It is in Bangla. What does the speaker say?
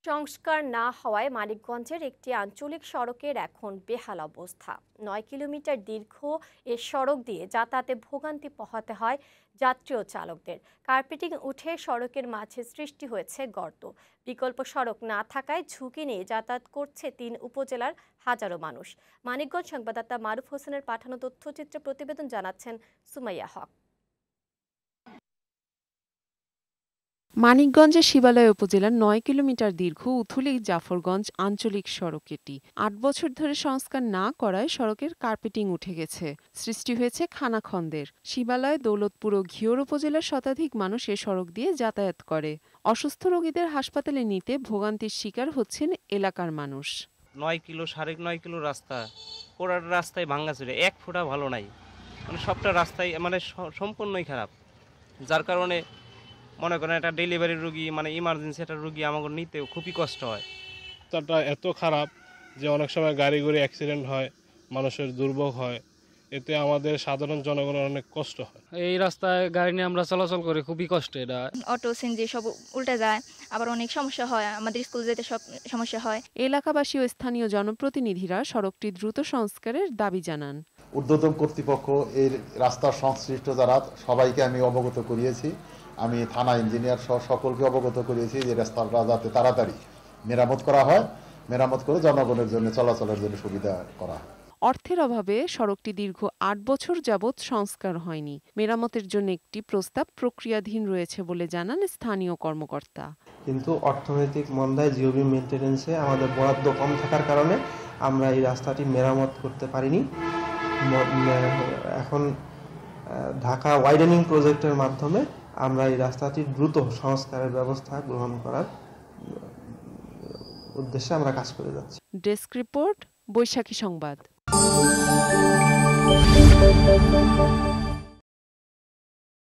সংস্কার না হওয়ায় মানিকগঞ্জের একটি আঞ্চলিক সড়কের এখন বেহাল অবস্থা। ৯ কিলোমিটার দীর্ঘ এ সড়ক দিয়ে যাতায়াতে ভোগান্তি পোহাতে হয় যাত্রী ও চালকদের। কার্পেটিং উঠে সড়কের মাঝে সৃষ্টি হয়েছে গর্ত। বিকল্প সড়ক না থাকায় ঝুঁকি নিয়ে যাতায়াত করছে ৩ উপজেলার হাজারো মানুষ। মানিকগঞ্জ সংবাদদাতা মারুফ হোসেনের পাঠানো তথ্যচিত্র প্রতিবেদন জানাচ্ছেন সুমাইয়া হক। মানিকগঞ্জের শিবালয় উপজেলার ৯ কিলোমিটার দীর্ঘ উথুলি জাফরগঞ্জ আঞ্চলিক সড়ক এটি ৮ বছর ধরে সংস্কার না করায় সড়কের কার্পেটিং উঠে গেছে, সৃষ্টি হয়েছে খানাখন্দের। শিবালয়, দৌলতপুর ও ঘিওর উপজেলার শতাধিক মানুষ এ সড়ক দিয়ে যাতায়াত করে। অসুস্থ রোগীদের হাসপাতালে নিতে ভোগান্তির শিকার হচ্ছেন এলাকার মানুষ। ৯ কিলো ৯.৫ কিলো রাস্তা, পুরো রাস্তায় ভাঙাচুরে, এক ফোঁটা ভালো নাই। মানে সবটা রাস্তায় মানে সম্পূর্ণই খারাপ, যার কারণে মনে করেন একটা ডেলিভারি রুগী মানে ইমার্জেন্সি একটা রুগী আমাকে নিতেও খুবই কষ্ট হয়। রাস্তাটা এত খারাপ যে অনেক সময় গাড়ি অ্যাক্সিডেন্ট হয়, মানুষের দুর্ভোগ হয়, এতে আমাদের সাধারণ জনগণের অনেক কষ্ট হয়। এই রাস্তায় গাড়ি নিয়ে আমরা চলাচল করি, খুবই কষ্ট। এটা অটো সিএনজি সব উল্টে যায়, আবার অনেক সমস্যা হয়, আমাদের স্কুল যেতে সব সমস্যা হয়। এলাকাবাসী ও স্থানীয় জনপ্রতিনিধিরা সড়কটি দ্রুত সংস্কারের দাবি জানান। ঊর্ধ্বতন কর্তৃপক্ষ এই রাস্তার সংশ্লিষ্ট যারা সবাইকে আমি অবগত করিয়েছি। আমি থানা ইঞ্জিনিয়ার সহ সকলকে অবগত করিয়েছি যে রাস্তাটা যাতে তাড়াতাড়ি মেরামত করা হয়, মেরামত করে জনগণের জন্য চলাচলের জন্য সুবিধা করা হয়। অর্থের অভাবে সড়কটি দীর্ঘ ৮ বছর যাবৎ সংস্কার হয়নি। মেরামতের জন্য একটি প্রস্তাব প্রক্রিয়াধীন রয়েছে বলে জানান স্থানীয় কর্মকর্তা। কিন্তু অর্থনৈতিক মন্দায় জিওবি মেইনটেনেন্সে আমাদের বরাদ্দ কম থাকার কারণে আমরা এই রাস্তাটি মেরামত করতে পারিনি। এখন ঢাকা ওয়াইডেনিং প্রজেক্টের মাধ্যমে আমরা এই রাস্তাটির দ্রুত সংস্কারের ব্যবস্থা গ্রহণ করার উদ্দেশ্যে আমরা কাজ করে যাচ্ছি। ডেস্ক রিপোর্ট, বৈশাখী সংবাদ।